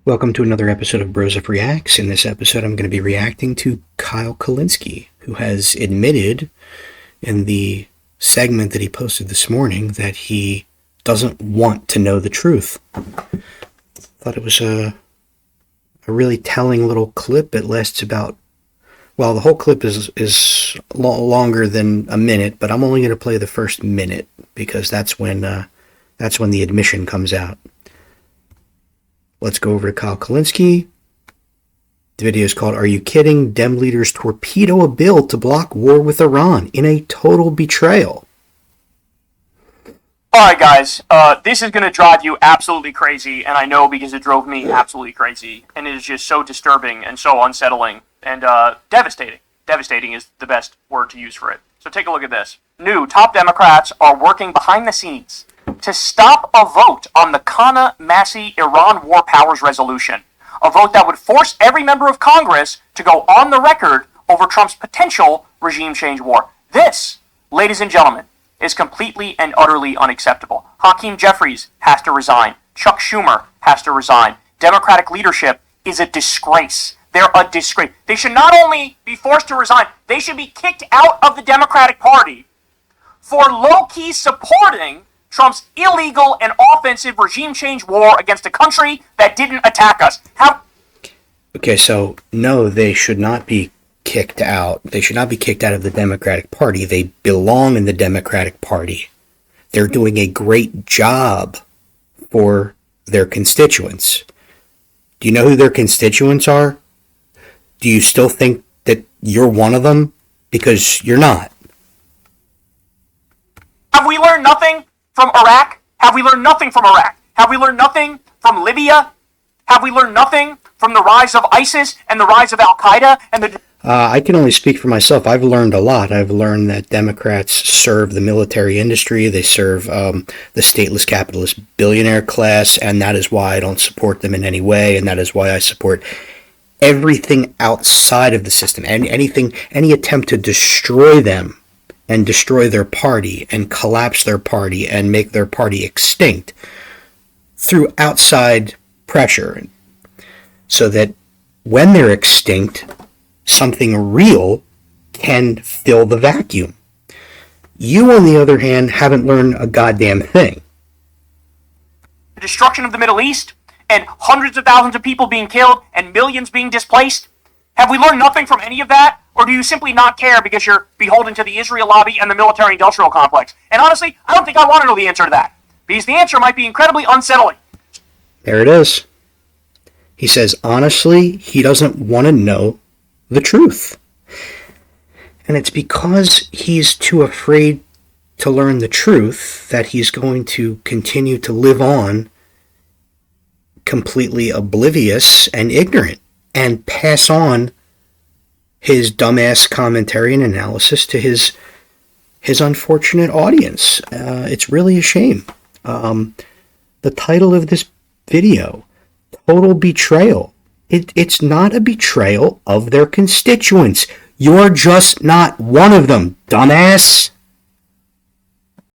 Welcome to another episode of Broseph Reacts. In this episode, I'm going to be reacting to Kyle Kulinski, who has admitted in the segment that he posted this morning that he doesn't want to know the truth. Thought it was a really telling little clip. It lasts about, well, the whole clip is longer than a minute, but I'm only going to play the first minute because that's when the admission comes out. Let's go over to Kyle Kulinski. The video is called, "Are You Kidding? Dem Leaders Torpedo a Bill to Block War with Iran in a Total Betrayal." Alright guys, this is going to drive you absolutely crazy, and I know because it drove me absolutely crazy, and it is just so disturbing and so unsettling, and devastating. Devastating is the best word to use for it. So take a look at this. New top Democrats are working behind the scenes to stop a vote on the Kana Massi Iran War Powers Resolution, a vote that would force every member of Congress to go on the record over Trump's potential regime change war. This, ladies and gentlemen, is completely and utterly unacceptable. Hakeem Jeffries has to resign. Chuck Schumer has to resign. Democratic leadership is a disgrace. They're a disgrace. They should not only be forced to resign, they should be kicked out of the Democratic Party for low-key supporting Trump's illegal and offensive regime change war against a country that didn't attack us. Okay, so no, they should not be kicked out. They should not be kicked out of the Democratic Party. They belong in the Democratic Party. They're doing a great job for their constituents. Do you know who their constituents are? Do you still think that you're one of them? Because you're not. Have we learned nothing from Iraq? Have we learned nothing from Iraq? Have we learned nothing from Libya? Have we learned nothing from the rise of ISIS and the rise of Al-Qaeda and the... I can only speak for myself. I've learned a lot. I've learned that Democrats serve the military industry. They serve the stateless capitalist billionaire class, and that is why I don't support them in any way, and that is why I support everything outside of the system, and any attempt to destroy them and destroy their party and collapse their party and make their party extinct through outside pressure, so that when they're extinct, something real can fill the vacuum. You, on the other hand, haven't learned a goddamn thing. The destruction of the Middle East and hundreds of thousands of people being killed and millions being displaced? Have we learned nothing from any of that? Or do you simply not care because you're beholden to the Israel lobby and the military-industrial complex? And honestly, I don't think I want to know the answer to that, because the answer might be incredibly unsettling. There it is. He says, honestly, he doesn't want to know the truth. And it's because he's too afraid to learn the truth that he's going to continue to live on completely oblivious and ignorant and pass on his dumbass commentary and analysis to his unfortunate audience. It's really a shame. The title of this video, Total Betrayal. It's not a betrayal of their constituents. You're just not one of them, dumbass.